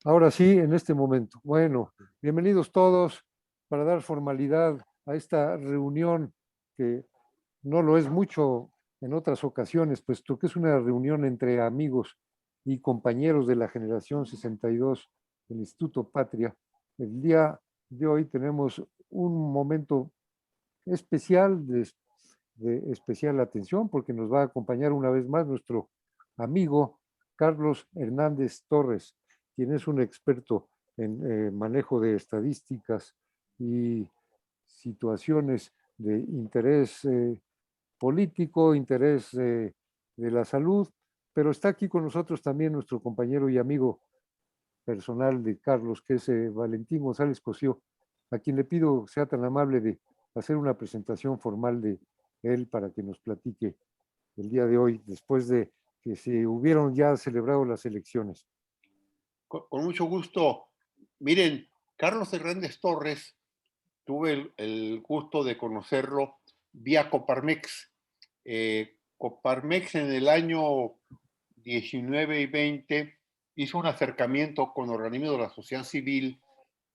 Ahora sí, en este momento. Bueno, bienvenidos todos para dar formalidad a esta reunión que no lo es mucho en otras ocasiones, puesto que es una reunión entre amigos y compañeros de la generación 62 del Instituto Patria. El día de hoy tenemos un momento especial de especial atención porque nos va a acompañar una vez más nuestro amigo Carlos Hernández Torres, quien es un experto en manejo de estadísticas y situaciones de interés político, interés de la salud, pero está aquí con nosotros también nuestro compañero y amigo personal de Carlos, que es Valentín González Cosío, a quien le pido sea tan amable de hacer una presentación formal de él para que nos platique el día de hoy, después de que se hubieron ya celebrado las elecciones. Con mucho gusto. Miren, Carlos Hernández Torres, tuve el gusto de conocerlo vía Coparmex. Coparmex en el año 19 y 20 hizo un acercamiento con organismos de la sociedad civil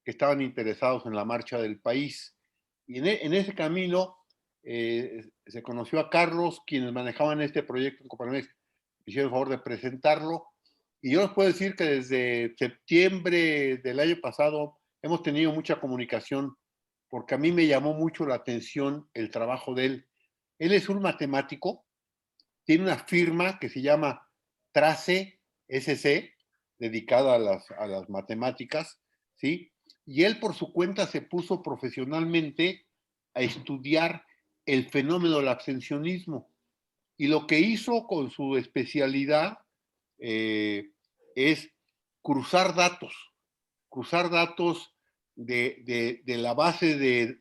que estaban interesados en la marcha del país. Y en ese camino se conoció a Carlos, quienes manejaban este proyecto en Coparmex, hicieron el favor de presentarlo. Y yo les puedo decir que desde septiembre del año pasado hemos tenido mucha comunicación porque a mí me llamó mucho la atención el trabajo de él. Él es un matemático, tiene una firma que se llama Trace SC, dedicada a las matemáticas, ¿sí? Y él por su cuenta se puso profesionalmente a estudiar el fenómeno del abstencionismo. Y lo que hizo con su especialidad eh, es cruzar datos, cruzar datos de la base de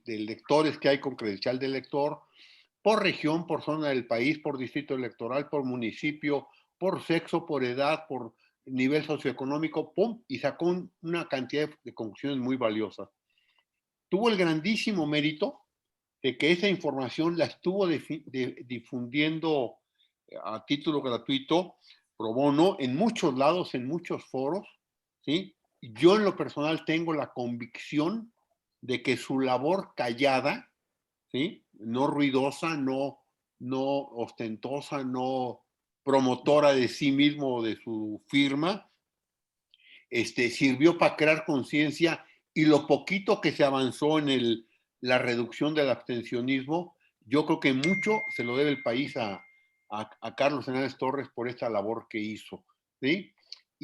lectores que hay con credencial de lector, por región, por zona del país, por distrito electoral, por municipio, por sexo, por edad, por nivel socioeconómico, ¡pum! Y sacó una cantidad de conclusiones muy valiosas. Tuvo el grandísimo mérito de que esa información la estuvo difundiendo a título gratuito, pro bono, en muchos lados, en muchos foros, ¿sí? Yo en lo personal tengo la convicción de que su labor callada, ¿sí? No ruidosa, no ostentosa, no promotora de sí mismo o de su firma, sirvió para crear conciencia, y lo poquito que se avanzó en la reducción del abstencionismo, yo creo que mucho se lo debe el país a Carlos Hernández Torres por esta labor que hizo, ¿sí?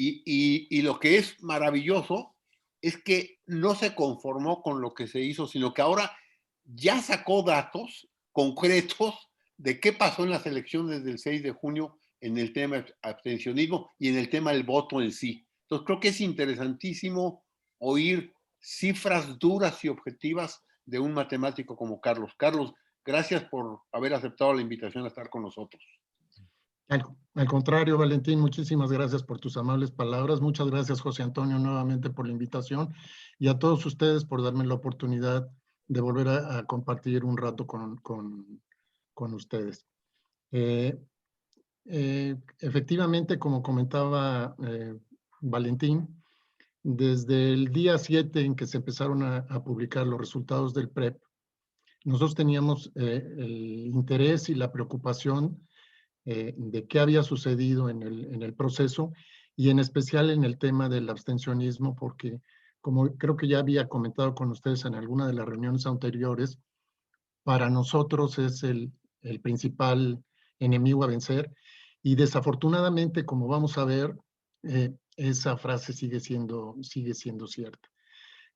Y lo que es maravilloso es que no se conformó con lo que se hizo, sino que ahora ya sacó datos concretos de qué pasó en las elecciones del 6 de junio en el tema abstencionismo y en el tema del voto en sí. Entonces creo que es interesantísimo oír cifras duras y objetivas de un matemático como Carlos. Carlos, gracias por haber aceptado la invitación a estar con nosotros. Al contrario, Valentín, muchísimas gracias por tus amables palabras. Muchas gracias, José Antonio, nuevamente por la invitación y a todos ustedes por darme la oportunidad de volver a compartir un rato con ustedes. Efectivamente, como comentaba Valentín, desde el día 7 en que se empezaron a publicar los resultados del PREP, nosotros teníamos el interés y la preocupación de qué había sucedido en el proceso y en especial en el tema del abstencionismo, porque como creo que ya había comentado con ustedes en alguna de las reuniones anteriores, para nosotros es el principal enemigo a vencer y desafortunadamente, como vamos a ver, esa frase sigue siendo cierta.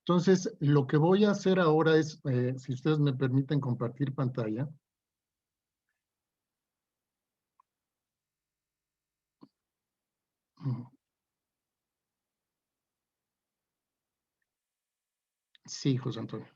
Entonces, lo que voy a hacer ahora es, si ustedes me permiten compartir pantalla. Sí, José Antonio.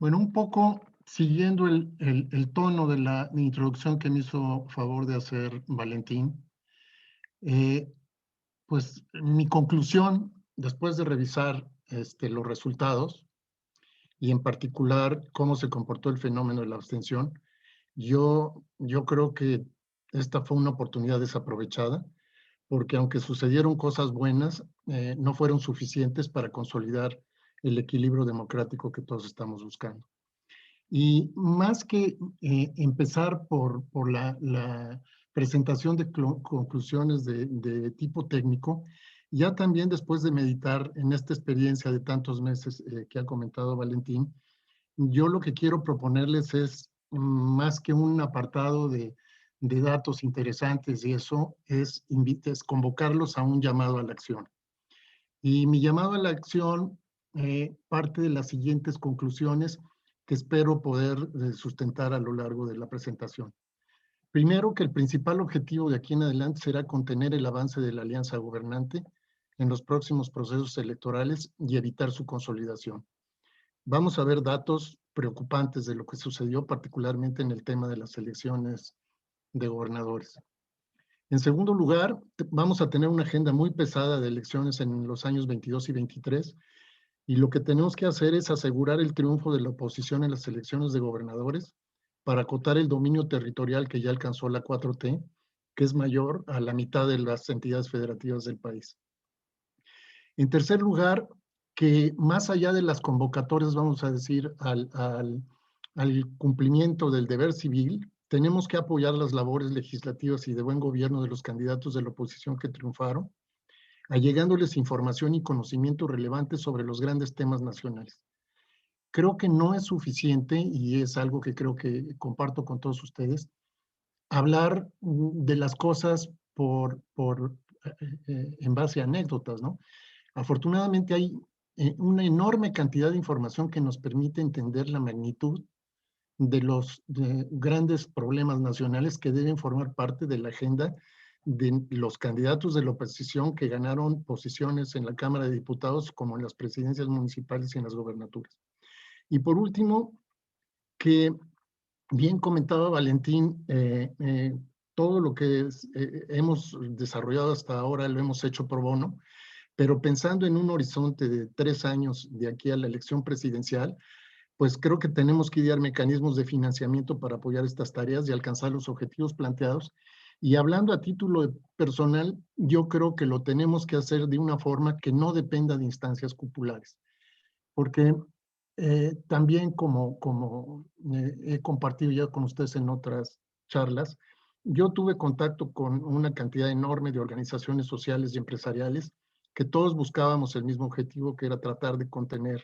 Bueno, un poco siguiendo el tono de la introducción que me hizo favor de hacer Valentín, eh, pues mi conclusión, después de revisar los resultados y en particular cómo se comportó el fenómeno de la abstención, yo creo que esta fue una oportunidad desaprovechada, porque aunque sucedieron cosas buenas, no fueron suficientes para consolidar el equilibrio democrático que todos estamos buscando. Y más que empezar por la presentación de conclusiones de tipo técnico, ya también después de meditar en esta experiencia de tantos meses que ha comentado Valentín, yo lo que quiero proponerles es más que un apartado de datos interesantes y eso es convocarlos a un llamado a la acción. Y mi llamado a la acción parte de las siguientes conclusiones que espero poder sustentar a lo largo de la presentación. Primero, que el principal objetivo de aquí en adelante será contener el avance de la alianza gobernante en los próximos procesos electorales y evitar su consolidación. Vamos a ver datos preocupantes de lo que sucedió, particularmente en el tema de las elecciones de gobernadores. En segundo lugar, vamos a tener una agenda muy pesada de elecciones en los años 22 y 23, y lo que tenemos que hacer es asegurar el triunfo de la oposición en las elecciones de gobernadores para acotar el dominio territorial que ya alcanzó la 4T, que es mayor a la mitad de las entidades federativas del país. En tercer lugar, que más allá de las convocatorias, vamos a decir, al cumplimiento del deber civil, tenemos que apoyar las labores legislativas y de buen gobierno de los candidatos de la oposición que triunfaron, allegándoles información y conocimiento relevante sobre los grandes temas nacionales. Creo que no es suficiente, y es algo que creo que comparto con todos ustedes, hablar de las cosas en base a anécdotas, ¿no? Afortunadamente hay una enorme cantidad de información que nos permite entender la magnitud de los grandes problemas nacionales que deben formar parte de la agenda de los candidatos de la oposición que ganaron posiciones en la Cámara de Diputados como en las presidencias municipales y en las gobernaturas. Y por último, que bien comentaba Valentín, todo lo que hemos desarrollado hasta ahora lo hemos hecho pro bono, pero pensando en un horizonte de 3 años de aquí a la elección presidencial, pues creo que tenemos que idear mecanismos de financiamiento para apoyar estas tareas y alcanzar los objetivos planteados. Y hablando a título personal, yo creo que lo tenemos que hacer de una forma que no dependa de instancias cupulares, porque también como he compartido ya con ustedes en otras charlas, yo tuve contacto con una cantidad enorme de organizaciones sociales y empresariales que todos buscábamos el mismo objetivo, que era tratar de contener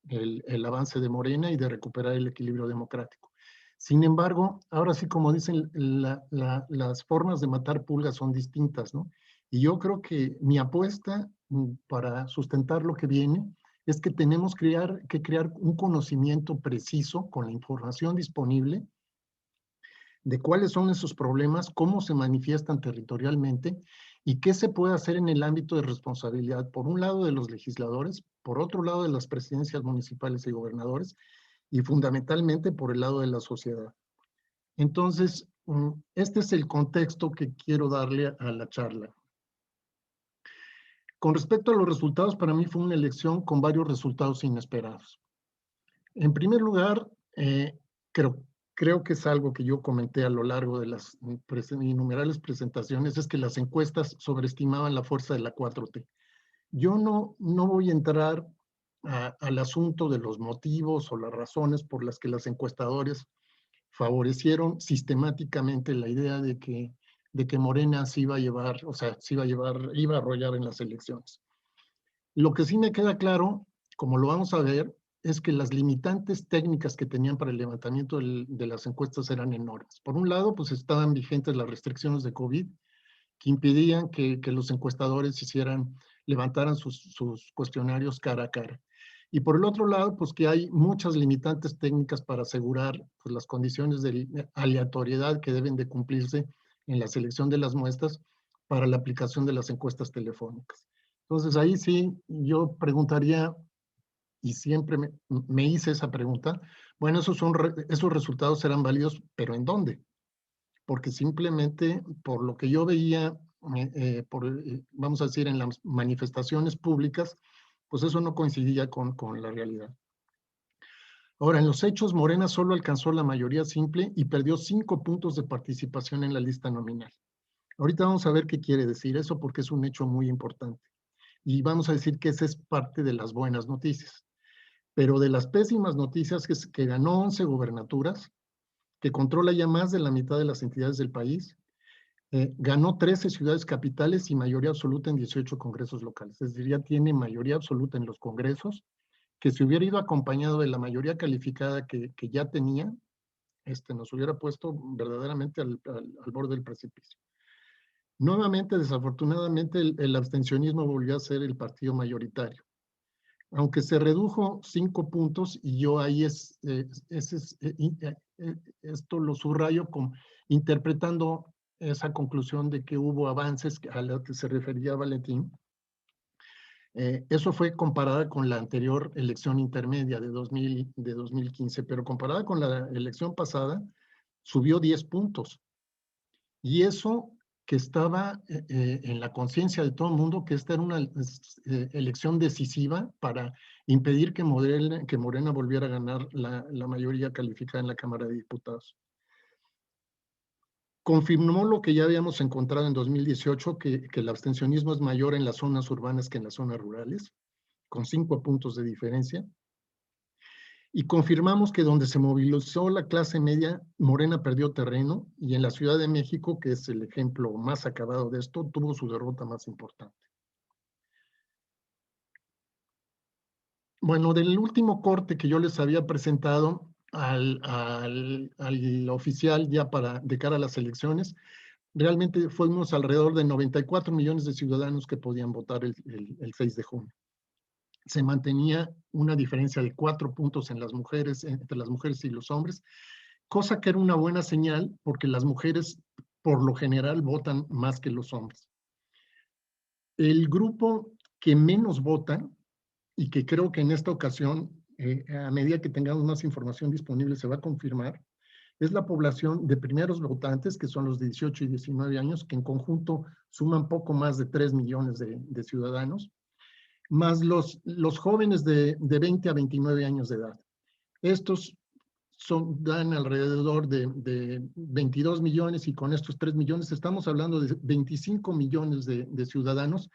el avance de Morena y de recuperar el equilibrio democrático. Sin embargo, ahora sí, como dicen, las formas de matar pulgas son distintas, ¿no? Y yo creo que mi apuesta para sustentar lo que viene es que tenemos que crear un conocimiento preciso con la información disponible de cuáles son esos problemas, cómo se manifiestan territorialmente y qué se puede hacer en el ámbito de responsabilidad, por un lado de los legisladores, por otro lado de las presidencias municipales y gobernadores, y fundamentalmente por el lado de la sociedad. Entonces, este es el contexto que quiero darle a la charla. Con respecto a los resultados, para mí fue una elección con varios resultados inesperados. En primer lugar, creo que es algo que yo comenté a lo largo de las innumerables presentaciones, es que las encuestas sobreestimaban la fuerza de la 4T. Yo no voy a entrar al asunto de los motivos o las razones por las que las encuestadores favorecieron sistemáticamente la idea de que Morena se iba a llevar, o sea, iba a arrollar en las elecciones. Lo que sí me queda claro, como lo vamos a ver, es que las limitantes técnicas que tenían para el levantamiento de las encuestas eran enormes. Por un lado, pues estaban vigentes las restricciones de COVID, que impedían que los encuestadores levantaran sus cuestionarios cara a cara. Y por el otro lado, pues que hay muchas limitantes técnicas para asegurar pues, las condiciones de aleatoriedad que deben de cumplirse en la selección de las muestras para la aplicación de las encuestas telefónicas. Entonces ahí sí, yo preguntaría y siempre me hice esa pregunta, bueno, esos resultados serán válidos, pero ¿en dónde? Porque simplemente por lo que yo veía, vamos a decir, en las manifestaciones públicas, pues eso no coincidía con la realidad. Ahora, en los hechos, Morena solo alcanzó la mayoría simple y perdió 5 puntos de participación en la lista nominal. Ahorita vamos a ver qué quiere decir eso porque es un hecho muy importante. Y vamos a decir que esa es parte de las buenas noticias. Pero de las pésimas noticias es que ganó 11 gubernaturas, que controla ya más de la mitad de las entidades del país, ganó 13 ciudades capitales y mayoría absoluta en 18 congresos locales. Es decir, ya tiene mayoría absoluta en los congresos, que si hubiera ido acompañado de la mayoría calificada que ya tenía, nos hubiera puesto verdaderamente al borde del precipicio. Nuevamente, desafortunadamente, el abstencionismo volvió a ser el partido mayoritario. Aunque se redujo 5 puntos, y yo ahí esto lo subrayo interpretando esa conclusión de que hubo avances a los que se refería Valentín. Eso fue comparada con la anterior elección intermedia de 2015, pero comparada con la elección pasada, subió 10 puntos. Y eso que estaba en la conciencia de todo el mundo, que esta era una elección decisiva para impedir que Morena volviera a ganar la mayoría calificada en la Cámara de Diputados. Confirmó lo que ya habíamos encontrado en 2018, que el abstencionismo es mayor en las zonas urbanas que en las zonas rurales, con 5 puntos de diferencia. Y confirmamos que donde se movilizó la clase media, Morena perdió terreno, y en la Ciudad de México, que es el ejemplo más acabado de esto, tuvo su derrota más importante. Bueno, del último corte que yo les había presentado al oficial ya de cara a las elecciones, realmente fuimos alrededor de 94 millones de ciudadanos que podían votar el 6 de junio. Se mantenía una diferencia de 4 puntos entre las mujeres y los hombres, cosa que era una buena señal porque las mujeres por lo general votan más que los hombres. El grupo que menos vota, y que creo que en esta ocasión, a medida que tengamos más información disponible, se va a confirmar, es la población de primeros votantes, que son los de 18 y 19 años, que en conjunto suman poco más de 3 millones de ciudadanos, más los jóvenes de 20 a 29 años de edad. Estos dan alrededor de 22 millones, y con estos 3 millones estamos hablando de 25 millones de ciudadanos,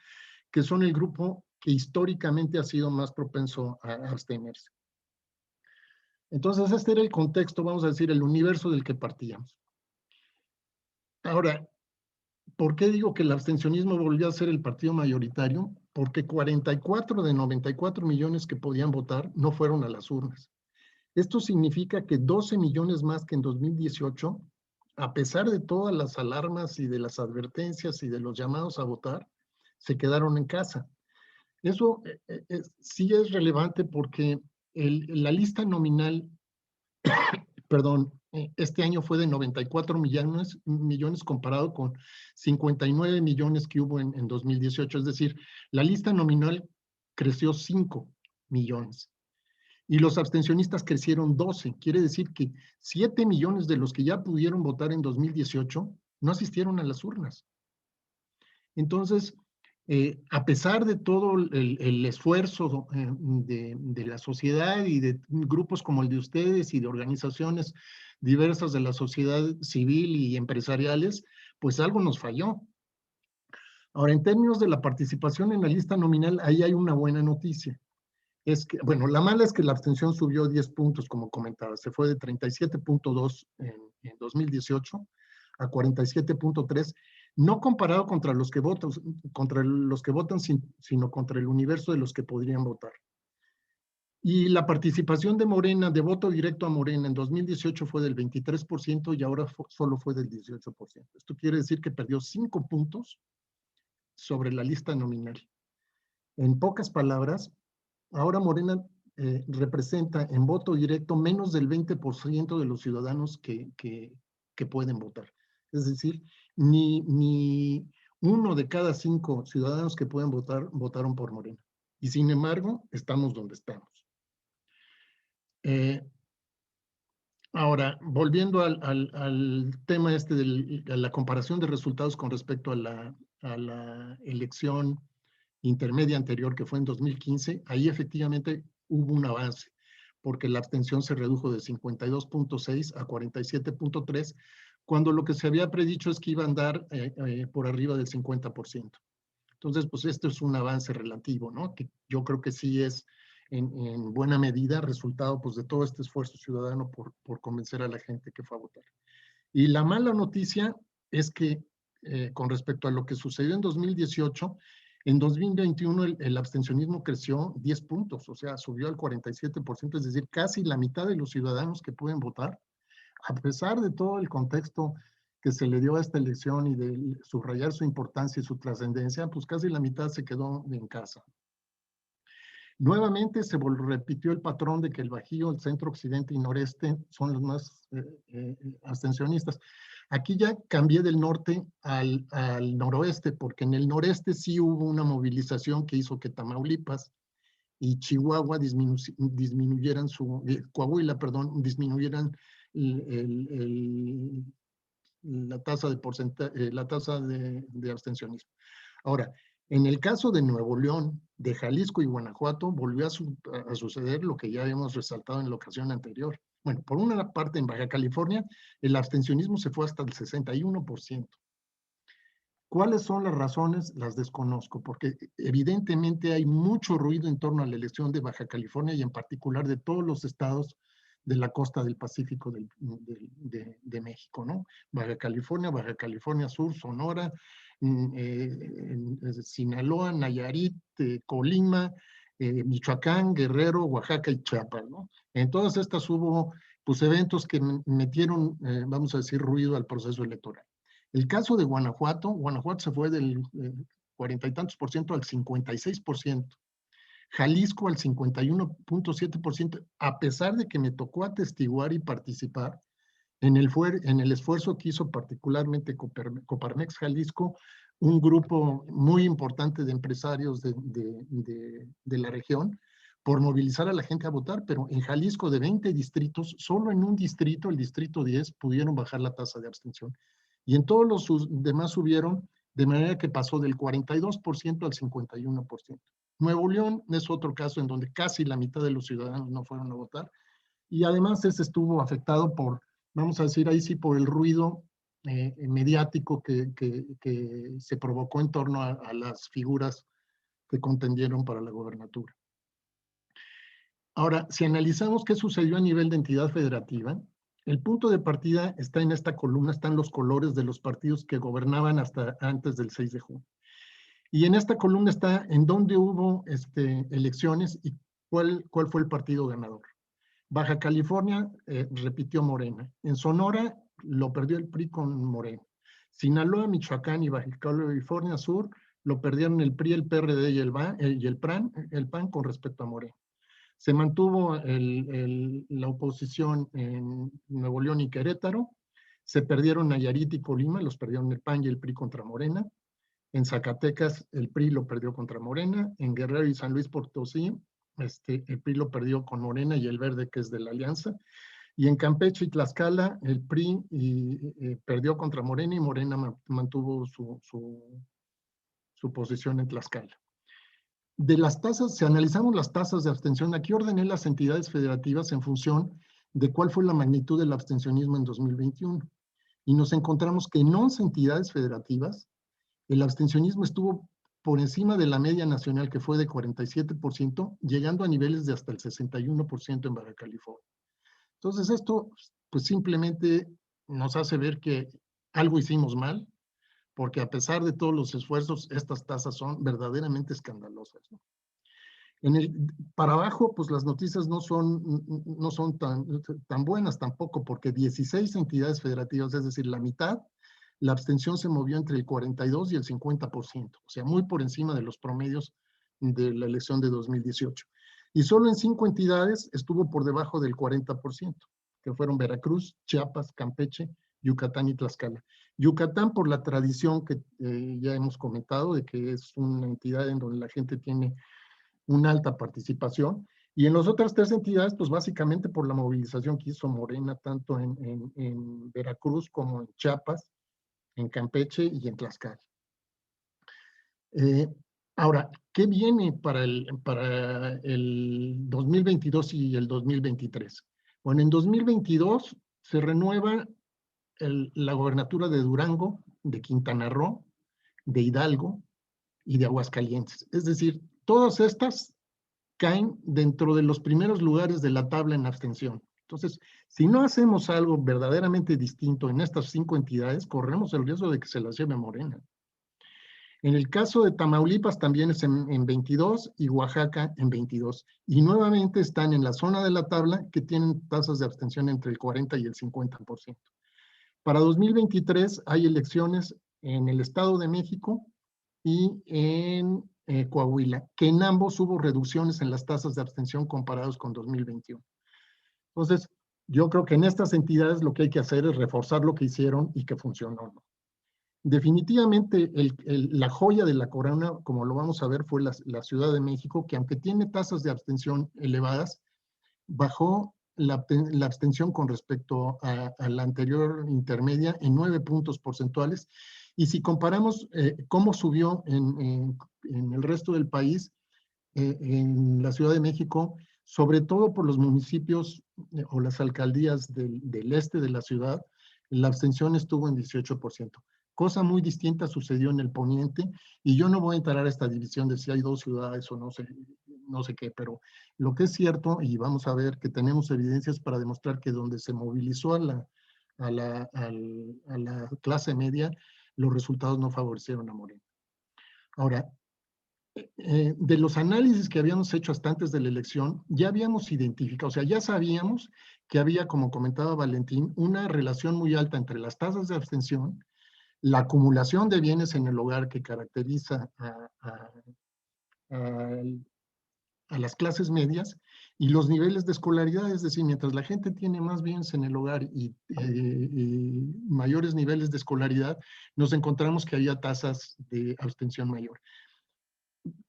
que son el grupo que históricamente ha sido más propenso a abstenerse. Entonces, este era el contexto, vamos a decir, el universo del que partíamos. Ahora, ¿por qué digo que el abstencionismo volvió a ser el partido mayoritario? Porque 44 de 94 millones que podían votar no fueron a las urnas. Esto significa que 12 millones más que en 2018, a pesar de todas las alarmas y de las advertencias y de los llamados a votar, se quedaron en casa. Eso sí es relevante porque la lista nominal, perdón, este año fue de 94 millones comparado con 59 millones que hubo en 2018. Es decir, la lista nominal creció 5 millones. Y los abstencionistas crecieron 12. Quiere decir que 7 millones de los que ya pudieron votar en 2018 no asistieron a las urnas. Entonces, a pesar de todo el esfuerzo de la sociedad y de grupos como el de ustedes y de organizaciones diversas de la sociedad civil y empresariales, pues algo nos falló. Ahora, en términos de la participación en la lista nominal, ahí hay una buena noticia. Es que, bueno, la mala es que la abstención subió 10 puntos, como comentaba, se fue de 37.2 en 2018 a 47.3, no comparado contra los que votan, sino contra el universo de los que podrían votar. Y la participación de Morena, de voto directo a Morena, en 2018 fue del 23% y ahora solo fue del 18%. Esto quiere decir que perdió 5 puntos sobre la lista nominal. En pocas palabras, ahora Morena representa en voto directo menos del 20% de los ciudadanos que pueden votar. Es decir, ni 1 de cada 5 ciudadanos que pueden votar votaron por Morena. Y sin embargo, estamos donde estamos. Ahora, volviendo al tema de la comparación de resultados con respecto a la elección intermedia anterior, que fue en 2015, ahí efectivamente hubo un avance, porque la abstención se redujo de 52.6 a 47.3, cuando lo que se había predicho es que iba a andar por arriba del 50%. Entonces, pues esto es un avance relativo, ¿no? Que yo creo que sí es en buena medida resultado pues, de todo este esfuerzo ciudadano por convencer a la gente que fue a votar. Y la mala noticia es que con respecto a lo que sucedió en 2018, en 2021 el abstencionismo creció 10 puntos, o sea, subió al 47%, es decir, casi la mitad de los ciudadanos que pueden votar, a pesar de todo el contexto que se le dio a esta elección y de subrayar su importancia y su trascendencia, pues casi la mitad se quedó en casa. Nuevamente se repitió el patrón de que el Bajío, el centro, occidente y noreste son los más abstencionistas. Aquí ya cambié del norte al noroeste, porque en el noreste sí hubo una movilización que hizo que Tamaulipas y Chihuahua disminuyeran Coahuila, perdón, disminuyeran la tasa de abstencionismo. Ahora, en el caso de Nuevo León, de Jalisco y Guanajuato, volvió a suceder lo que ya habíamos resaltado en la ocasión anterior. Bueno, por una parte en Baja California, el abstencionismo se fue hasta el 61%. ¿Cuáles son las razones? Las desconozco, porque evidentemente hay mucho ruido en torno a la elección de Baja California y en particular de todos los estados de la costa del Pacífico de México, ¿no? Baja California Sur, Sonora, Sinaloa, Nayarit, Colima, Michoacán, Guerrero, Oaxaca y Chiapas, ¿no? En todas estas hubo pues eventos que metieron, vamos a decir, ruido al proceso electoral. El caso de Guanajuato se fue del 40 y tantos por ciento al 56%. Jalisco al 51.7%, a pesar de que me tocó atestiguar y participar en el esfuerzo que hizo particularmente Coparmex Jalisco, un grupo muy importante de empresarios de la región, por movilizar a la gente a votar, pero en Jalisco de 20 distritos, solo en un distrito, el distrito 10, pudieron bajar la tasa de abstención. Y en todos los demás subieron, de manera que pasó del 42% al 51%. Nuevo León es otro caso en donde casi la mitad de los ciudadanos no fueron a votar. Y además ese estuvo afectado por, vamos a decir ahí sí, por el ruido mediático que se provocó en torno a las figuras que contendieron para la gobernatura. Ahora, si analizamos qué sucedió a nivel de entidad federativa, el punto de partida está en esta columna, están los colores de los partidos que gobernaban hasta antes del 6 de junio. Y en esta columna está en dónde hubo elecciones y cuál fue el partido ganador. Baja California repitió Morena. En Sonora lo perdió el PRI con Morena. Sinaloa, Michoacán y Baja California Sur lo perdieron el PRI, el PRD y el PAN con respecto a Morena. Se mantuvo la oposición en Nuevo León y Querétaro. Se perdieron Nayarit y Colima, los perdieron el PAN y el PRI contra Morena. En Zacatecas el PRI lo perdió contra Morena. En Guerrero y San Luis Potosí el PRI lo perdió con Morena y el Verde, que es de la Alianza. Y en Campeche y Tlaxcala el PRI perdió contra Morena y Morena mantuvo su posición en Tlaxcala. De las tasas, si analizamos las tasas de abstención, aquí ordené las entidades federativas en función de cuál fue la magnitud del abstencionismo en 2021. Y nos encontramos que en 11 entidades federativas, el abstencionismo estuvo por encima de la media nacional, que fue de 47%, llegando a niveles de hasta el 61% en Baja California. Entonces esto, pues simplemente nos hace ver que algo hicimos mal, porque a pesar de todos los esfuerzos, estas tasas son verdaderamente escandalosas, ¿no? Para abajo, pues las noticias no son tan buenas tampoco, porque 16 entidades federativas, es decir, la mitad, la abstención se movió entre el 42 y el 50%, o sea, muy por encima de los promedios de la elección de 2018. Y solo en 5 entidades estuvo por debajo del 40%, que fueron Veracruz, Chiapas, Campeche, Yucatán y Tlaxcala. Yucatán, por la tradición que ya hemos comentado, de que es una entidad en donde la gente tiene una alta participación, Y en las otras 3 entidades, pues básicamente por la movilización que hizo Morena, tanto en Veracruz como en Chiapas, en Campeche y en Tlaxcala. Ahora, ¿qué viene para el 2022 y el 2023? Bueno, en 2022 se renueva la gobernatura de Durango, de Quintana Roo, de Hidalgo y de Aguascalientes. Es decir, todas estas caen dentro de los primeros lugares de la tabla en abstención. Entonces, si no hacemos algo verdaderamente distinto en estas 5 entidades, corremos el riesgo de que se las lleve Morena. En el caso de Tamaulipas también es en 22 y Oaxaca en 22. Y nuevamente están en la zona de la tabla que tienen tasas de abstención entre el 40 y el 50%. Para 2023 hay elecciones en el Estado de México y en Coahuila, que en ambos hubo reducciones en las tasas de abstención comparados con 2021. Entonces, yo creo que en estas entidades lo que hay que hacer es reforzar lo que hicieron y que funcionó, ¿no? Definitivamente la joya de la corona, como lo vamos a ver, fue la Ciudad de México, que aunque tiene tasas de abstención elevadas, bajó la abstención con respecto a la anterior intermedia en 9 puntos porcentuales. Y si comparamos cómo subió en el resto del país, en la Ciudad de México, sobre todo por los municipios o las alcaldías del este de la ciudad, la abstención estuvo en 18%. Cosa muy distinta sucedió en el poniente, y yo no voy a entrar a esta división de si hay 2 ciudades o no sé qué, pero lo que es cierto, y vamos a ver que tenemos evidencias para demostrar que donde se movilizó a la clase media, los resultados no favorecieron a Morena. Ahora, de los análisis que habíamos hecho hasta antes de la elección, ya habíamos identificado, o sea, ya sabíamos que había, como comentaba Valentín, una relación muy alta entre las tasas de abstención, la acumulación de bienes en el hogar que caracteriza a las clases medias y los niveles de escolaridad. Es decir, mientras la gente tiene más bienes en el hogar y mayores niveles de escolaridad, nos encontramos que había tasas de abstención mayor.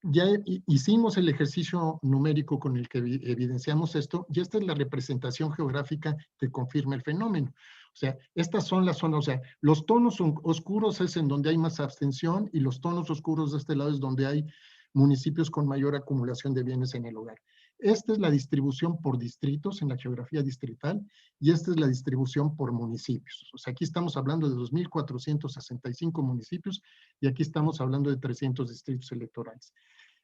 Ya hicimos el ejercicio numérico con el que evidenciamos esto, y esta es la representación geográfica que confirma el fenómeno. O sea, estas son las zonas, o sea, los tonos oscuros es en donde hay más abstención, y los tonos oscuros de este lado es donde hay municipios con mayor acumulación de bienes en el hogar. Esta es la distribución por distritos en la geografía distrital, y esta es la distribución por municipios. O sea, aquí estamos hablando de 2.465 municipios, y aquí estamos hablando de 300 distritos electorales.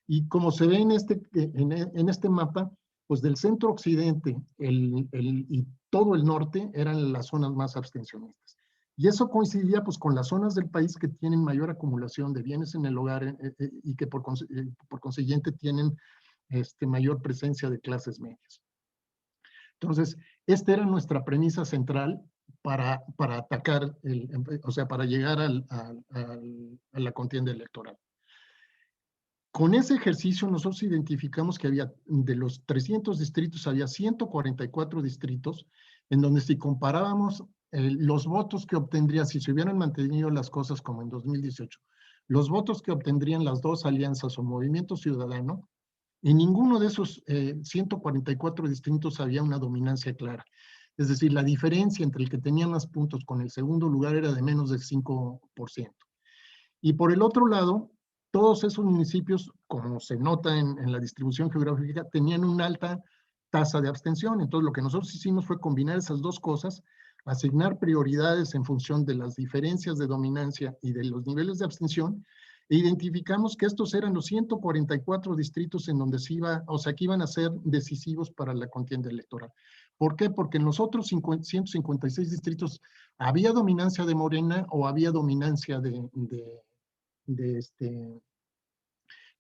Y como se ve en este mapa, pues del centro occidente y todo el norte eran las zonas más abstencionistas. Y eso coincidía pues con las zonas del país que tienen mayor acumulación de bienes en el hogar y que por consiguiente tienen mayor presencia de clases medias. Entonces, esta era nuestra premisa central para atacar, o sea, para llegar a la contienda electoral. Con ese ejercicio nosotros identificamos que había, de los 300 distritos, había 144 distritos en donde si comparábamos los votos que obtendrían, si se hubieran mantenido las cosas como en 2018, los votos que obtendrían las 2 alianzas o Movimiento Ciudadano, en ninguno de esos 144 distritos había una dominancia clara. Es decir, la diferencia entre el que tenía más puntos con el segundo lugar era de menos del 5%. Y por el otro lado, todos esos municipios, como se nota en la distribución geográfica, tenían una alta tasa de abstención. Entonces, lo que nosotros hicimos fue combinar esas 2 cosas, asignar prioridades en función de las diferencias de dominancia y de los niveles de abstención, e identificamos que estos eran los 144 distritos en donde se iba, o sea, que iban a ser decisivos para la contienda electoral. ¿Por qué? Porque en los otros 156 distritos había dominancia de Morena o había dominancia de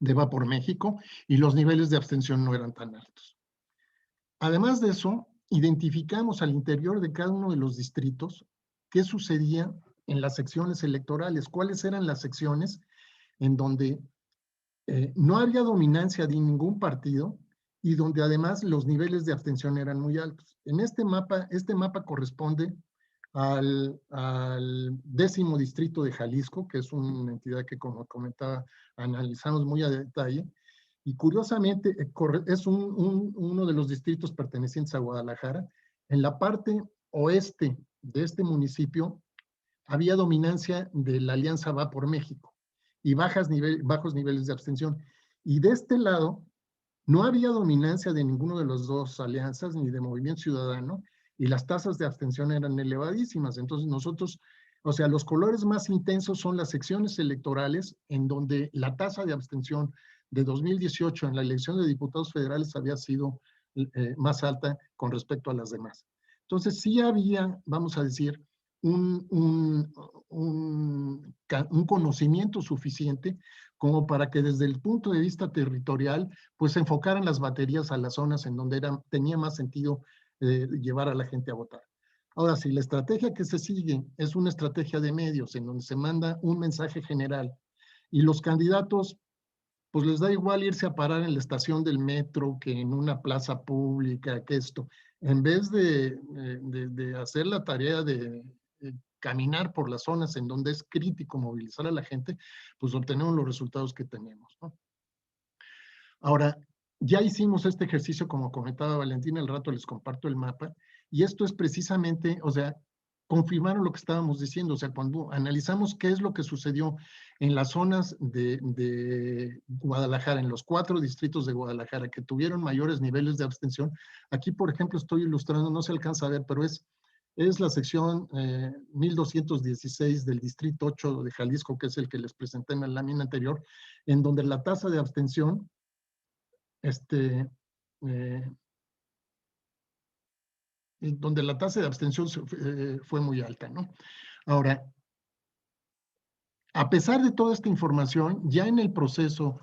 Va por México, y los niveles de abstención no eran tan altos. Además de eso, identificamos al interior de cada uno de los distritos qué sucedía en las secciones electorales, cuáles eran las secciones en donde no había dominancia de ningún partido y donde además los niveles de abstención eran muy altos. En este mapa corresponde al 10º distrito de Jalisco, que es una entidad que, como comentaba, analizamos muy a detalle, Y curiosamente, es uno de los distritos pertenecientes a Guadalajara. En la parte oeste de este municipio había dominancia de la Alianza Va por México y bajos niveles de abstención. Y de este lado no había dominancia de ninguno de las dos alianzas ni de Movimiento Ciudadano, y las tasas de abstención eran elevadísimas. Entonces nosotros, o sea, los colores más intensos son las secciones electorales en donde la tasa de abstención de 2018 en la elección de diputados federales había sido más alta con respecto a las demás. Entonces sí había, vamos a decir, un conocimiento suficiente como para que desde el punto de vista territorial, pues se enfocaran las baterías a las zonas en donde tenía más sentido llevar a la gente a votar. Ahora, si la estrategia que se sigue es una estrategia de medios en donde se manda un mensaje general y los candidatos, pues les da igual irse a parar en la estación del metro que en una plaza pública, que esto, en vez de hacer la tarea de caminar por las zonas en donde es crítico movilizar a la gente, pues obtenemos los resultados que tenemos, ¿no? Ahora, ya hicimos este ejercicio, como comentaba Valentina, al rato les comparto el mapa, y esto es precisamente, o sea, confirmaron lo que estábamos diciendo, o sea, cuando analizamos qué es lo que sucedió en las zonas de Guadalajara, en los 4 distritos de Guadalajara que tuvieron mayores niveles de abstención, aquí, por ejemplo, estoy ilustrando, no se alcanza a ver, pero es la sección 1216 del distrito 8 de Jalisco, que es el que les presenté en la lámina anterior, en donde la tasa de abstención donde la tasa de abstención fue muy alta, ¿no? Ahora, a pesar de toda esta información, ya en el proceso,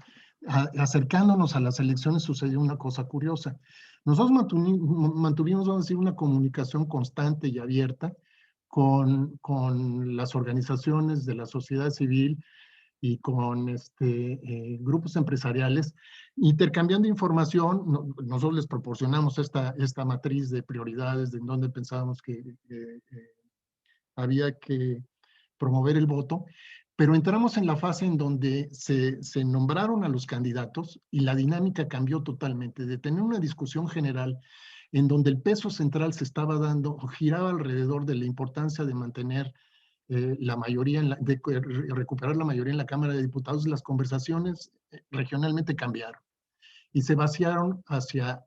acercándonos a las elecciones, sucedió una cosa curiosa. Nosotros mantuvimos, vamos a decir, una comunicación constante y abierta con las organizaciones de la sociedad civil y con grupos empresariales, intercambiando información. Nosotros les proporcionamos esta matriz de prioridades de en dónde pensábamos que había que promover el voto, pero entramos en la fase en donde se nombraron a los candidatos y la dinámica cambió totalmente, de tener una discusión general en donde el peso central se estaba dando o giraba alrededor de la importancia de mantener la mayoría, de recuperar la mayoría en la Cámara de Diputados. Las conversaciones regionalmente cambiaron y se vaciaron hacia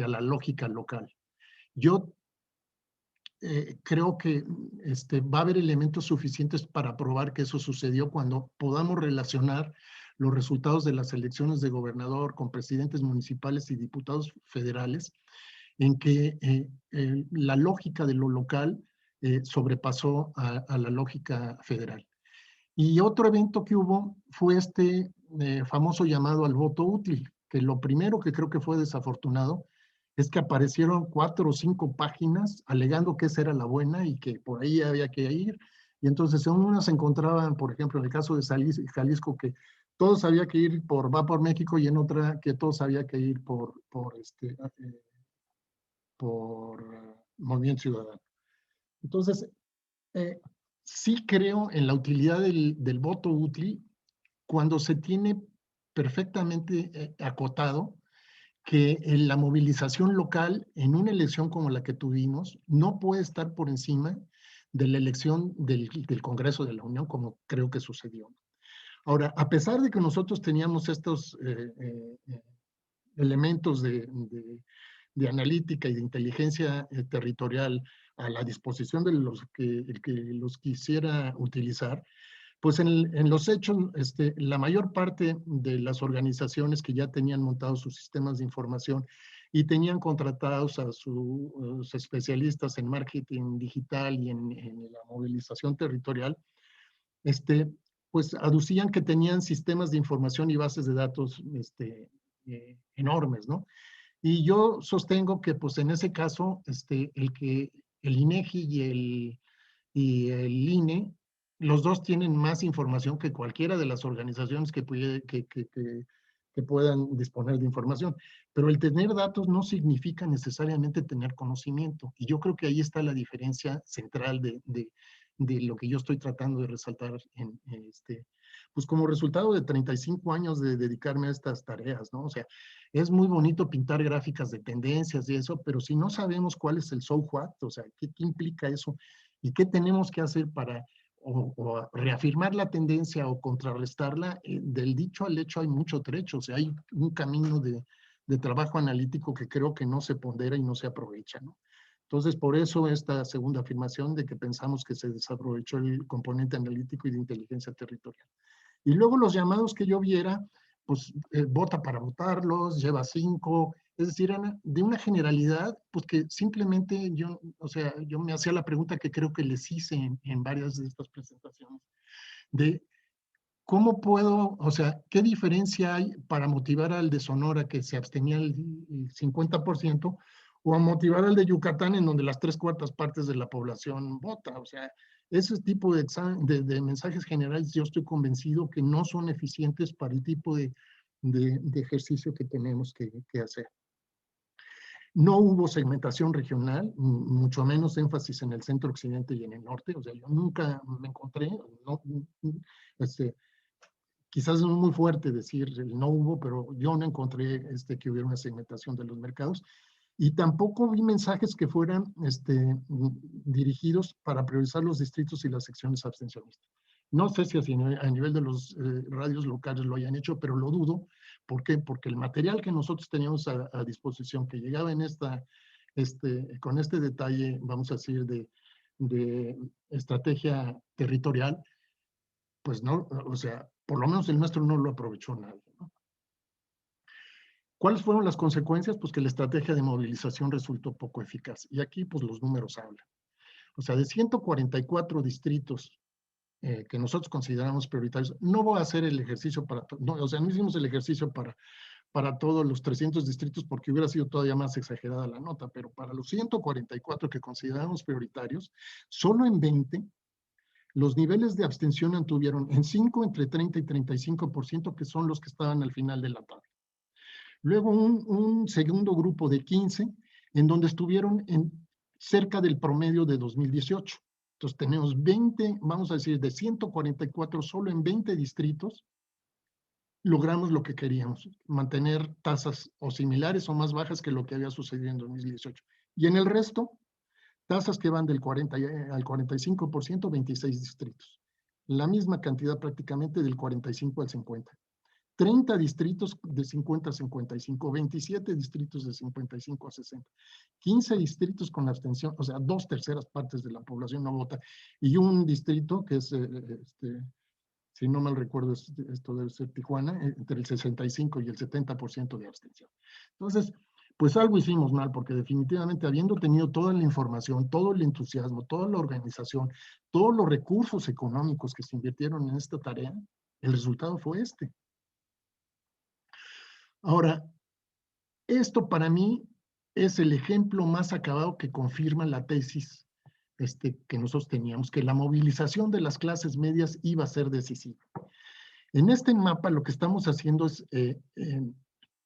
la lógica local. Yo creo que va a haber elementos suficientes para probar que eso sucedió cuando podamos relacionar los resultados de las elecciones de gobernador con presidentes municipales y diputados federales, en que la lógica de lo local sobrepasó a la lógica federal. Y otro evento que hubo fue este famoso llamado al voto útil, que lo primero que creo que fue desafortunado es que aparecieron 4 o 5 páginas alegando que esa era la buena y que por ahí había que ir. Y entonces en unas se encontraban, por ejemplo, en el caso de Jalisco, que todos había que ir por Va por México, y en otra que todos había que ir por Movimiento Ciudadano. Entonces, sí creo en la utilidad del voto útil cuando se tiene perfectamente acotado que la movilización local en una elección como la que tuvimos no puede estar por encima de la elección del Congreso de la Unión, como creo que sucedió. Ahora, a pesar de que nosotros teníamos estos elementos de analítica y de inteligencia territorial a la disposición de los que los quisiera utilizar, pues en los hechos, la mayor parte de las organizaciones que ya tenían montados sus sistemas de información y tenían contratados a sus especialistas en marketing digital y en la movilización territorial, pues aducían que tenían sistemas de información y bases de datos enormes, ¿no? Y yo sostengo que, pues en ese caso, el INEGI y el INE, los dos tienen más información que cualquiera de las organizaciones que puedan disponer de información. Pero el tener datos no significa necesariamente tener conocimiento. Y yo creo que ahí está la diferencia central de lo que yo estoy tratando de resaltar pues como resultado de 35 años de dedicarme a estas tareas, ¿no? O sea, es muy bonito pintar gráficas de tendencias y eso, pero si no sabemos cuál es el so what, o sea, qué implica eso y qué tenemos que hacer para o reafirmar la tendencia o contrarrestarla, del dicho al hecho hay mucho trecho, o sea, hay un camino de trabajo analítico que creo que no se pondera y no se aprovecha, ¿no? Entonces, por eso esta segunda afirmación de que pensamos que se desaprovechó el componente analítico y de inteligencia territorial. Y luego los llamados que yo viera, pues vota para votarlos, lleva 5, es decir, de una generalidad, pues que simplemente yo, o sea, yo me hacía la pregunta que creo que les hice en varias de estas presentaciones, de cómo puedo, o sea, qué diferencia hay para motivar al de Sonora que se abstenía el 50%, o a motivar al de Yucatán en donde las 3/4 partes de la población vota, o sea, ese tipo de mensajes generales yo estoy convencido que no son eficientes para el tipo de ejercicio que tenemos que hacer. No hubo segmentación regional, mucho menos énfasis en el centro occidente y en el norte, o sea, yo nunca me encontré, no, quizás es muy fuerte decir no hubo, pero yo no encontré que hubiera una segmentación de los mercados. Y tampoco vi mensajes que fueran dirigidos para priorizar los distritos y las secciones abstencionistas. No sé si así a nivel de los radios locales lo hayan hecho, pero lo dudo. ¿Por qué? Porque el material que nosotros teníamos a disposición, que llegaba en con este detalle, vamos a decir, de estrategia territorial, pues no, o sea, por lo menos el nuestro no lo aprovechó nadie, ¿no? ¿Cuáles fueron las consecuencias? Pues que la estrategia de movilización resultó poco eficaz. Y aquí, pues los números hablan. O sea, de 144 distritos que nosotros consideramos prioritarios, no voy a hacer el ejercicio o sea, no hicimos el ejercicio para todos los 300 distritos porque hubiera sido todavía más exagerada la nota, pero para los 144 que consideramos prioritarios, solo en 20 los niveles de abstención antuvieron en 5 entre 30 y 35%, que son los que estaban al final de la tabla. Luego un segundo grupo de 15, en donde estuvieron cerca del promedio de 2018. Entonces tenemos 20, vamos a decir, de 144, solo en 20 distritos, logramos lo que queríamos, mantener tasas o similares o más bajas que lo que había sucedido en 2018. Y en el resto, tasas que van del 40 al 45%, 26 distritos. La misma cantidad prácticamente del 45 al 50. 30 distritos de 50 a 55, 27 distritos de 55 a 60, 15 distritos con abstención, o sea, 2/3 partes de la población no vota, y un distrito que es, si no mal recuerdo, esto debe ser Tijuana, entre el 65 y el 70% de abstención. Entonces, pues algo hicimos mal, porque definitivamente habiendo tenido toda la información, todo el entusiasmo, toda la organización, todos los recursos económicos que se invirtieron en esta tarea, el resultado fue este. Ahora, esto para mí es el ejemplo más acabado que confirma la tesis que nosotros teníamos, que la movilización de las clases medias iba a ser decisiva. En este mapa lo que estamos haciendo es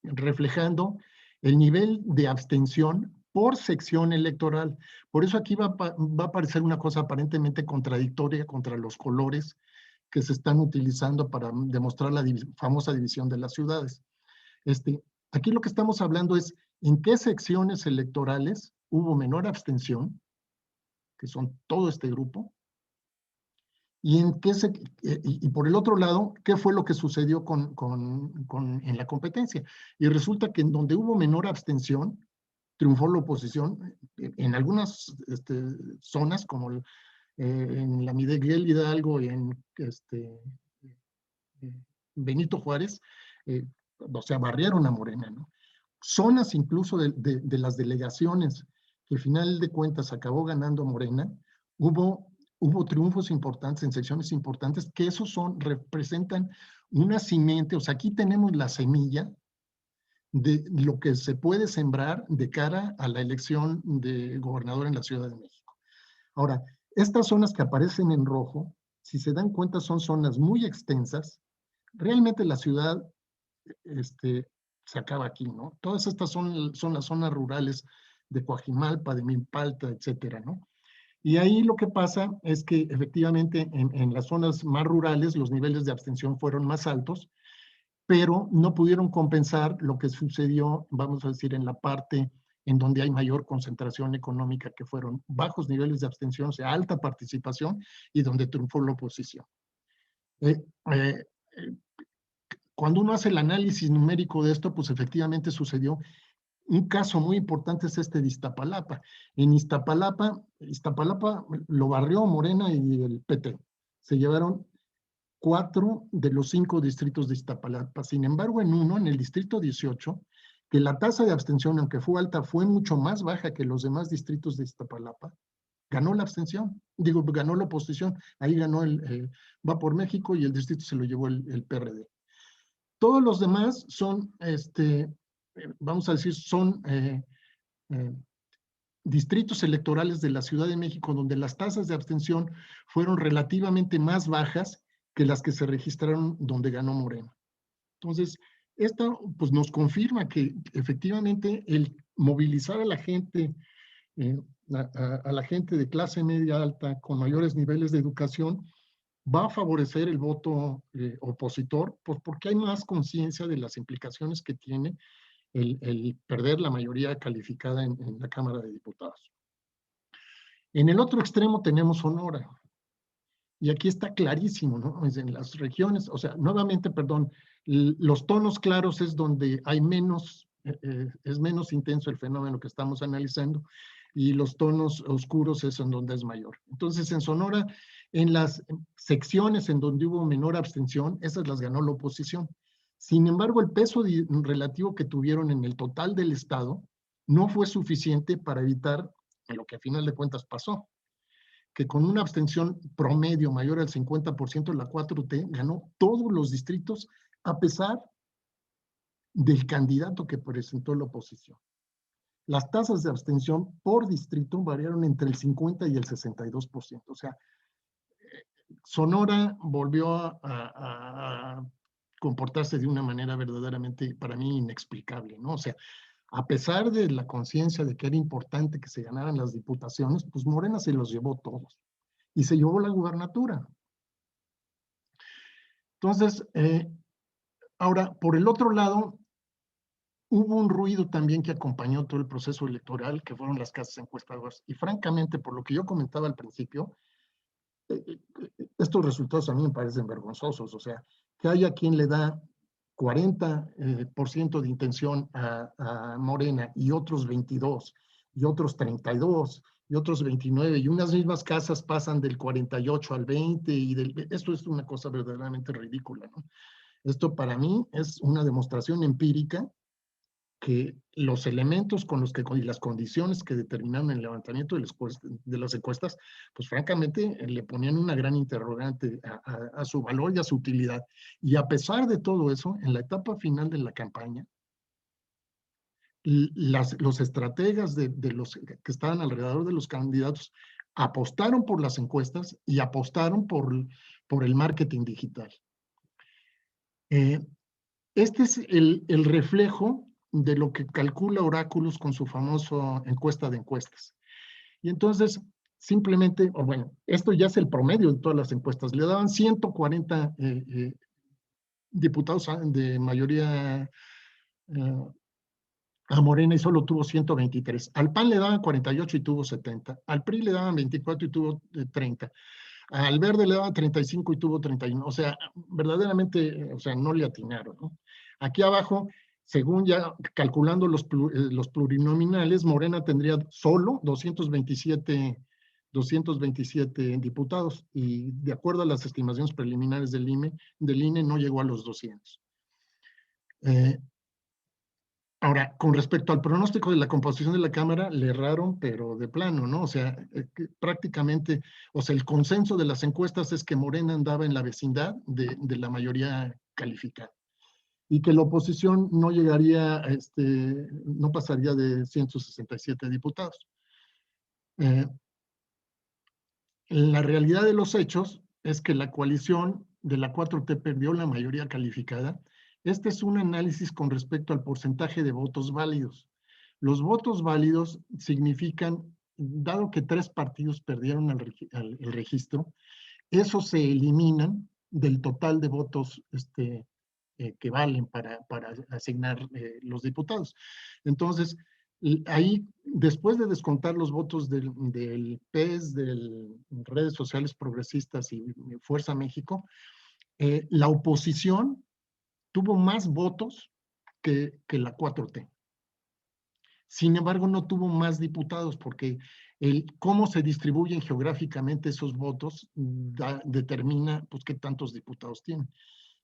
reflejando el nivel de abstención por sección electoral. Por eso aquí va a aparecer una cosa aparentemente contradictoria contra los colores que se están utilizando para demostrar la famosa división de las ciudades. Aquí lo que estamos hablando es en qué secciones electorales hubo menor abstención, que son todo este grupo, y por el otro lado, qué fue lo que sucedió en la competencia. Y resulta que en donde hubo menor abstención, triunfó la oposición. En algunas zonas, como en la Miguel Hidalgo y en Benito Juárez, o sea, barrieron a Morena, ¿no? Zonas incluso de las delegaciones, que al final de cuentas acabó ganando Morena, hubo triunfos importantes en secciones importantes, que esos representan una simiente, o sea, aquí tenemos la semilla de lo que se puede sembrar de cara a la elección de gobernador en la Ciudad de México. Ahora, estas zonas que aparecen en rojo, si se dan cuenta, son zonas muy extensas. Realmente la ciudad se acaba aquí, ¿no? Todas estas son las zonas rurales de Coajimalpa, de Milpalta, etcétera, ¿no? Y ahí lo que pasa es que efectivamente en las zonas más rurales los niveles de abstención fueron más altos, pero no pudieron compensar lo que sucedió, vamos a decir, en la parte en donde hay mayor concentración económica, que fueron bajos niveles de abstención, o sea, alta participación, y donde triunfó la oposición. Eh, eh, Cuando uno hace el análisis numérico de esto, pues efectivamente sucedió. Un caso muy importante es este de Iztapalapa. En Iztapalapa lo barrió Morena y el PT. Se llevaron 4 de los 5 distritos de Iztapalapa. Sin embargo, en el distrito 18, que la tasa de abstención, aunque fue alta, fue mucho más baja que los demás distritos de Iztapalapa, ganó la abstención. Digo, ganó la oposición. Ahí ganó Va por México, y el distrito se lo llevó el PRD. Todos los demás son, vamos a decir, son distritos electorales de la Ciudad de México donde las tasas de abstención fueron relativamente más bajas que las que se registraron donde ganó Morena. Entonces, esto pues nos confirma que efectivamente el movilizar a la gente, a la gente de clase media alta con mayores niveles de educación, va a favorecer el voto opositor, pues porque hay más conciencia de las implicaciones que tiene el perder la mayoría calificada en la Cámara de Diputados. En el otro extremo tenemos Sonora. Y aquí está clarísimo, ¿no? En las regiones, o sea, nuevamente, perdón, los tonos claros es donde hay menos, es menos intenso el fenómeno que estamos analizando, y los tonos oscuros es en donde es mayor. Entonces, en Sonora, en las secciones en donde hubo menor abstención, esas las ganó la oposición. Sin embargo, el peso relativo que tuvieron en el total del Estado no fue suficiente para evitar lo que a final de cuentas pasó, que con una abstención promedio mayor al 50%, la 4T ganó todos los distritos a pesar del candidato que presentó la oposición. Las tasas de abstención por distrito variaron entre el 50 y el 62%. O sea, Sonora volvió a comportarse de una manera verdaderamente, para mí, inexplicable, ¿no? O sea, a pesar de la conciencia de que era importante que se ganaran las diputaciones, pues Morena se los llevó todos y se llevó la gubernatura. Entonces, ahora, por el otro lado, hubo un ruido también que acompañó todo el proceso electoral, que fueron las casas encuestadoras. Y francamente, por lo que yo comentaba al principio, estos resultados a mí me parecen vergonzosos. O sea, que haya quien le da 40% de intención a Morena, y otros 22, y otros 32, y otros 29, y unas mismas casas pasan del 48 al 20, esto es una cosa verdaderamente ridícula, ¿no? Esto para mí es una demostración empírica que los elementos con los que, y las condiciones que determinaron el levantamiento de las encuestas, pues francamente le ponían una gran interrogante a su valor y a su utilidad. Y a pesar de todo eso, en la etapa final de la campaña, los estrategas de los que estaban alrededor de los candidatos apostaron por las encuestas y apostaron por el marketing digital. Este es el reflejo de lo que calcula Oráculos con su famosa encuesta de encuestas. Y entonces, simplemente, o bueno, esto ya es el promedio de todas las encuestas. Le daban 140 diputados de mayoría a Morena, y solo tuvo 123. Al PAN le daban 48 y tuvo 70. Al PRI le daban 24 y tuvo 30. Al Verde le daban 35 y tuvo 31. O sea, verdaderamente, o sea, no le atinaron, ¿no? Aquí abajo, según ya calculando los plurinominales, Morena tendría solo 227 diputados, y de acuerdo a las estimaciones preliminares del INE no llegó a los 200. Ahora, con respecto al pronóstico de la composición de la Cámara, le erraron, pero de plano, ¿no? O sea, prácticamente, o sea, el consenso de las encuestas es que Morena andaba en la vecindad de la mayoría calificada, y que la oposición no llegaría, no pasaría de 167 diputados. La realidad de los hechos es que la coalición de la 4T perdió la mayoría calificada. Este es un análisis con respecto al porcentaje de votos válidos. Los votos válidos significan dado que 3 partidos perdieron el registro, esos se eliminan del total de votos que valen para asignar los diputados. Entonces, ahí, después de descontar los votos del PES, de Redes Sociales Progresistas y Fuerza México, la oposición tuvo más votos que la 4T. Sin embargo, no tuvo más diputados porque cómo se distribuyen geográficamente esos votos determina pues, qué tantos diputados tienen.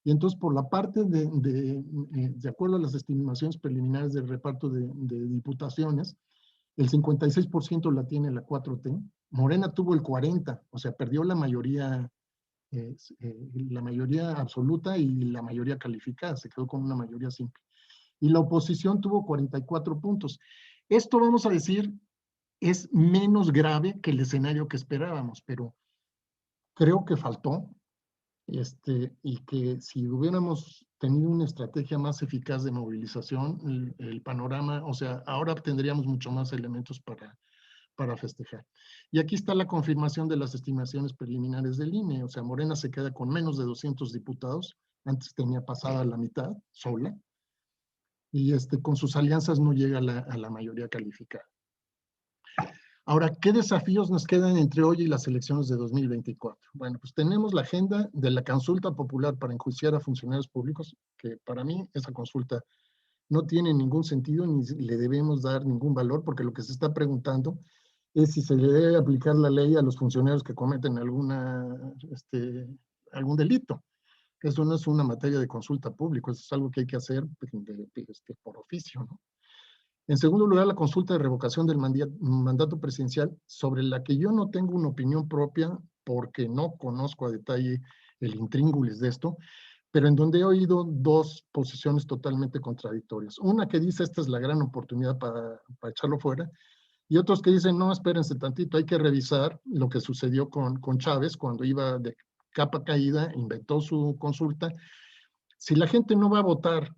Y entonces, por la parte de acuerdo a las estimaciones preliminares del reparto de diputaciones, el 56% la tiene la 4T, Morena tuvo el 40%, o sea, perdió la mayoría absoluta y la mayoría calificada, se quedó con una mayoría simple. Y la oposición tuvo 44 puntos. Esto, vamos a decir, es menos grave que el escenario que esperábamos, pero creo que faltó, y que si hubiéramos tenido una estrategia más eficaz de movilización, el panorama, o sea, ahora tendríamos mucho más elementos para festejar. Y aquí está la confirmación de las estimaciones preliminares del INE, o sea, Morena se queda con menos de 200 diputados, antes tenía pasada la mitad, sola, y con sus alianzas no llega a la mayoría calificada. Ahora, ¿qué desafíos nos quedan entre hoy y las elecciones de 2024? Bueno, pues tenemos la agenda de la consulta popular para enjuiciar a funcionarios públicos, que para mí esa consulta no tiene ningún sentido ni le debemos dar ningún valor, porque lo que se está preguntando es si se le debe aplicar la ley a los funcionarios que cometen algún delito. Eso no es una materia de consulta pública, eso es algo que hay que hacer por oficio, ¿no? En segundo lugar, la consulta de revocación del mandato presidencial, sobre la que yo no tengo una opinión propia porque no conozco a detalle el intríngulis de esto, pero en donde he oído 2 posiciones totalmente contradictorias. Una que dice esta es la gran oportunidad para echarlo fuera, y otros que dicen no, espérense tantito, hay que revisar lo que sucedió con Chávez cuando iba de capa caída, inventó su consulta. Si la gente no va a votar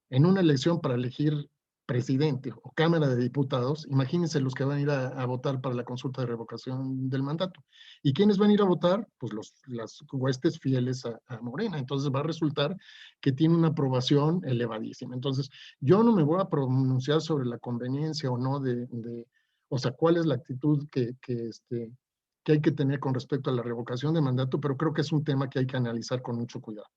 en una elección para elegir presidente o Cámara de Diputados, imagínense los que van a ir a votar para la consulta de revocación del mandato. ¿Y quiénes van a ir a votar? Pues las huestes fieles a Morena. Entonces va a resultar que tiene una aprobación elevadísima. Entonces, yo no me voy a pronunciar sobre la conveniencia o no o sea, cuál es la actitud que hay que tener con respecto a la revocación de mandato, pero creo que es un tema que hay que analizar con mucho cuidado.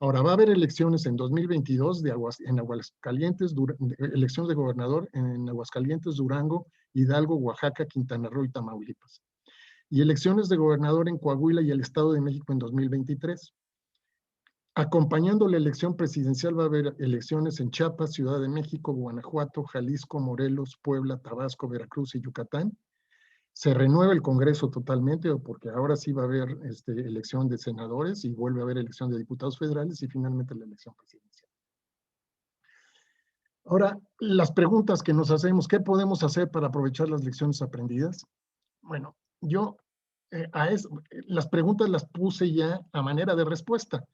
Ahora, va a haber elecciones en 2022 en Aguascalientes, elecciones de gobernador en Aguascalientes, Durango, Hidalgo, Oaxaca, Quintana Roo y Tamaulipas. Y elecciones de gobernador en Coahuila y el Estado de México en 2023. Acompañando la elección presidencial va a haber elecciones en Chiapas, Ciudad de México, Guanajuato, Jalisco, Morelos, Puebla, Tabasco, Veracruz y Yucatán. Se renueva el Congreso totalmente, porque ahora sí va a haber elección de senadores y vuelve a haber elección de diputados federales y finalmente la elección presidencial. Ahora, las preguntas que nos hacemos, ¿qué podemos hacer para aprovechar las lecciones aprendidas? Bueno, yo las preguntas las puse ya a manera de respuesta.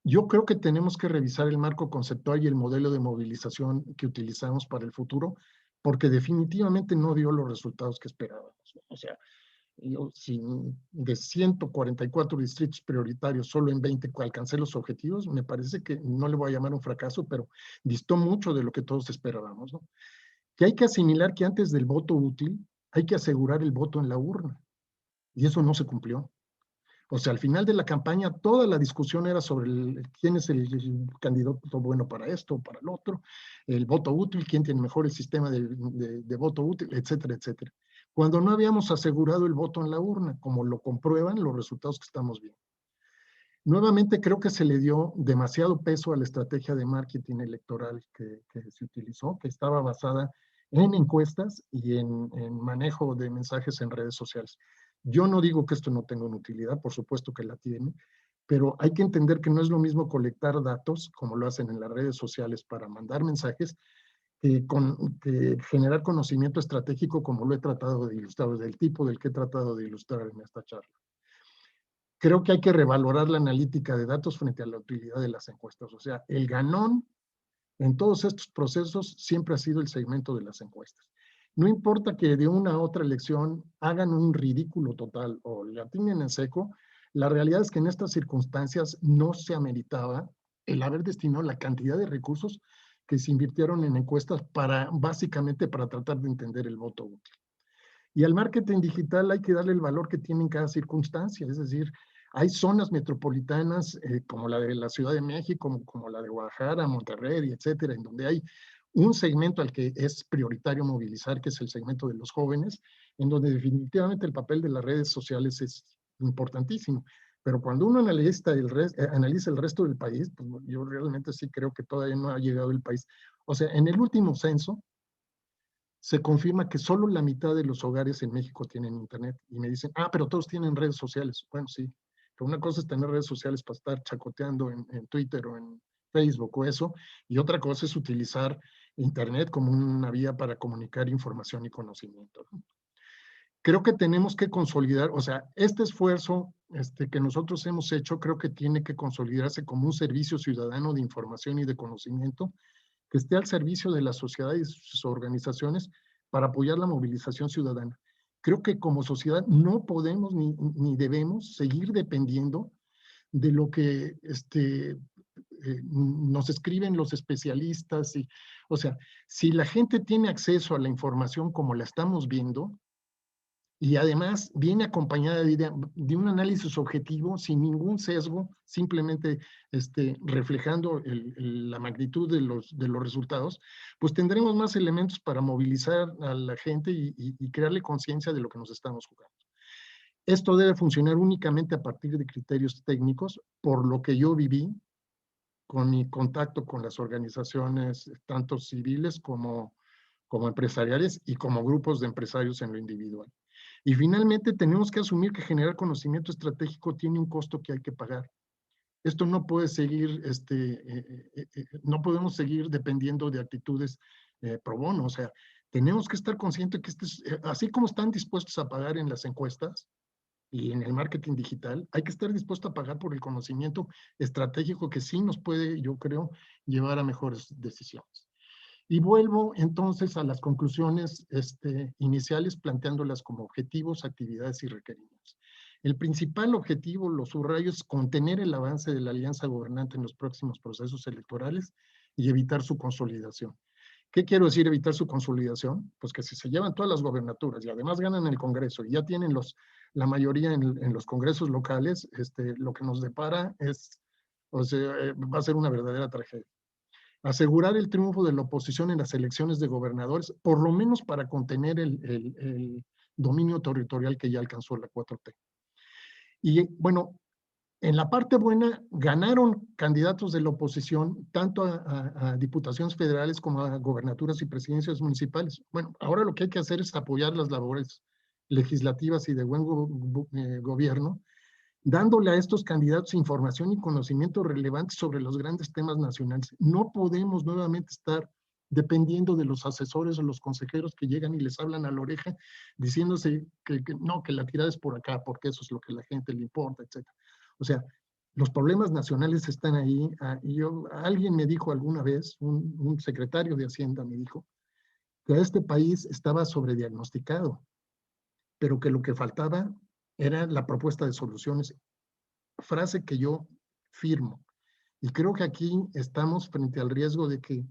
Yo creo que tenemos que revisar el marco conceptual y el modelo de movilización que utilizamos para el futuro, porque definitivamente no dio los resultados que esperábamos. O sea, de 144 distritos prioritarios, solo en 20 alcancé los objetivos, me parece que no le voy a llamar un fracaso, pero distó mucho de lo que todos esperábamos, ¿no? Que hay que asimilar que antes del voto útil, hay que asegurar el voto en la urna. Y eso no se cumplió. O sea, al final de la campaña, toda la discusión era sobre quién es el candidato bueno para esto o para el otro, el voto útil, quién tiene mejor el sistema de voto útil, etcétera, etcétera. Cuando no habíamos asegurado el voto en la urna, como lo comprueban los resultados que estamos viendo. Nuevamente creo que se le dio demasiado peso a la estrategia de marketing electoral que se utilizó, que estaba basada en encuestas y en manejo de mensajes en redes sociales. Yo no digo que esto no tenga una utilidad, por supuesto que la tiene, pero hay que entender que no es lo mismo colectar datos, como lo hacen en las redes sociales para mandar mensajes, que generar conocimiento estratégico, como lo he tratado de ilustrar, del tipo del que he tratado de ilustrar en esta charla. Creo que hay que revalorar la analítica de datos frente a la utilidad de las encuestas. O sea, el ganón en todos estos procesos siempre ha sido el segmento de las encuestas. No importa que de una a otra elección hagan un ridículo total o le atinen en seco, la realidad es que en estas circunstancias no se ameritaba el haber destinado la cantidad de recursos que se invirtieron en encuestas básicamente para tratar de entender el voto útil. Y al marketing digital hay que darle el valor que tiene en cada circunstancia, es decir, hay zonas metropolitanas como la de la Ciudad de México, como la de Guadalajara, Monterrey, etcétera, en donde hay un segmento al que es prioritario movilizar, que es el segmento de los jóvenes, en donde definitivamente el papel de las redes sociales es importantísimo. Pero cuando uno analiza el resto del país, pues yo realmente sí creo que todavía no ha llegado el país. O sea, en el último censo, se confirma que solo la mitad de los hogares en México tienen internet. Y me dicen, pero todos tienen redes sociales. Bueno, sí, pero una cosa es tener redes sociales para estar chacoteando en Twitter o en Facebook o eso, y otra cosa es utilizar internet como una vía para comunicar información y conocimiento, ¿no? Creo que tenemos que consolidar, o sea, este esfuerzo que nosotros hemos hecho, creo que tiene que consolidarse como un servicio ciudadano de información y de conocimiento que esté al servicio de la sociedad y sus organizaciones para apoyar la movilización ciudadana. Creo que como sociedad no podemos ni debemos seguir dependiendo de lo que nos escriben los especialistas. O sea, si la gente tiene acceso a la información como la estamos viendo, y además viene acompañada de un análisis objetivo, sin ningún sesgo, simplemente reflejando la magnitud de los resultados, pues tendremos más elementos para movilizar a la gente y crearle conciencia de lo que nos estamos jugando. Esto debe funcionar únicamente a partir de criterios técnicos, por lo que yo viví con mi contacto con las organizaciones, tanto civiles como empresariales y como grupos de empresarios en lo individual. Y finalmente tenemos que asumir que generar conocimiento estratégico tiene un costo que hay que pagar. Esto no puede seguir, no podemos seguir dependiendo de actitudes pro bono. O sea, tenemos que estar conscientes que así como están dispuestos a pagar en las encuestas y en el marketing digital, hay que estar dispuesto a pagar por el conocimiento estratégico que sí nos puede, yo creo, llevar a mejores decisiones. Y vuelvo entonces a las conclusiones iniciales, planteándolas como objetivos, actividades y requerimientos. El principal objetivo, lo subrayo, es contener el avance de la alianza gobernante en los próximos procesos electorales y evitar su consolidación. ¿Qué quiero decir evitar su consolidación? Pues que si se llevan todas las gobernaturas y además ganan el Congreso y ya tienen la mayoría en los congresos locales, lo que nos depara es, o sea, va a ser una verdadera tragedia. Asegurar el triunfo de la oposición en las elecciones de gobernadores, por lo menos para contener el dominio territorial que ya alcanzó la 4T. Y bueno, en la parte buena, ganaron candidatos de la oposición, tanto a diputaciones federales como a gobernaturas y presidencias municipales. Bueno, ahora lo que hay que hacer es apoyar las labores legislativas y de buen gobierno, dándole a estos candidatos información y conocimiento relevante sobre los grandes temas nacionales. No podemos nuevamente estar dependiendo de los asesores o los consejeros que llegan y les hablan a la oreja diciéndose que no, que la tirada es por acá, porque eso es lo que a la gente le importa, etc. O sea, los problemas nacionales están ahí. Alguien me dijo alguna vez, un secretario de Hacienda me dijo, que este país estaba sobrediagnosticado, pero que lo que faltaba era la propuesta de soluciones, frase que yo firmo. Y creo que aquí estamos frente al riesgo de que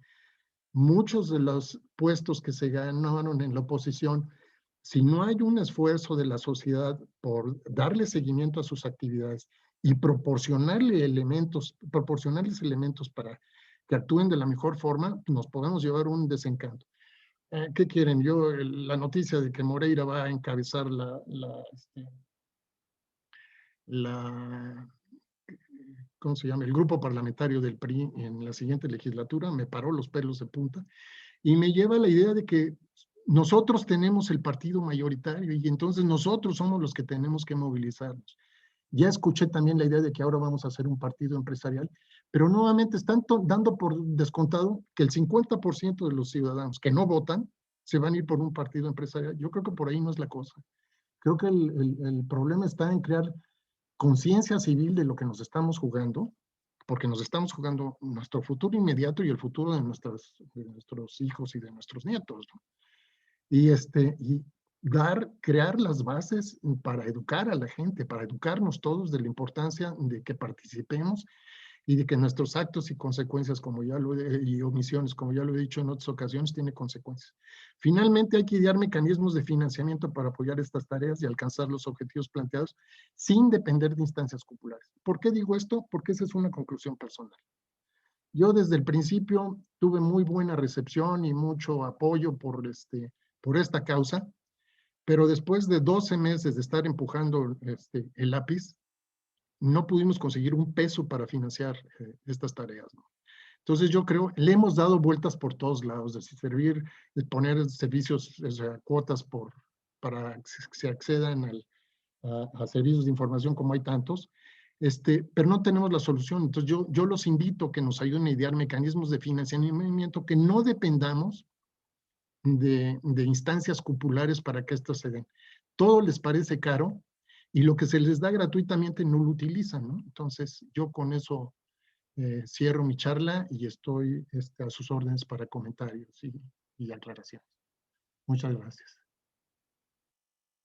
muchos de los puestos que se ganaron en la oposición, si no hay un esfuerzo de la sociedad por darle seguimiento a sus actividades y proporcionarles elementos para que actúen de la mejor forma, nos podemos llevar un desencanto. ¿Qué quieren? La noticia de que Moreira va a encabezar ¿cómo se llama? El grupo parlamentario del PRI en la siguiente legislatura, me paró los pelos de punta y me lleva a la idea de que nosotros tenemos el partido mayoritario y entonces nosotros somos los que tenemos que movilizarnos. Ya escuché también la idea de que ahora vamos a hacer un partido empresarial, pero nuevamente están dando por descontado que el 50% de los ciudadanos que no votan se van a ir por un partido empresarial. Yo creo que por ahí no es la cosa. Creo que el problema está en crear conciencia civil de lo que nos estamos jugando, porque nos estamos jugando nuestro futuro inmediato y el futuro de nuestros hijos y de nuestros nietos, ¿no? y crear las bases para educar a la gente, para educarnos todos de la importancia de que participemos y de que nuestros actos y consecuencias, y omisiones, como ya lo he dicho en otras ocasiones, tienen consecuencias. Finalmente, hay que idear mecanismos de financiamiento para apoyar estas tareas y alcanzar los objetivos planteados sin depender de instancias cupulares. ¿Por qué digo esto? Porque esa es una conclusión personal. Yo desde el principio tuve muy buena recepción y mucho apoyo por esta causa, pero después de 12 meses de estar empujando el lápiz, no pudimos conseguir un peso para financiar estas tareas, ¿no? Entonces yo creo, le hemos dado vueltas por todos lados, de poner servicios, o sea, cuotas para que se accedan a servicios de información como hay tantos, pero no tenemos la solución. Entonces yo los invito a que nos ayuden a idear mecanismos de financiamiento que no dependamos de instancias cupulares para que esto se den. Todo les parece caro y lo que se les da gratuitamente no lo utilizan, ¿no? Entonces yo con eso cierro mi charla y estoy a sus órdenes para comentarios y aclaraciones. Muchas gracias.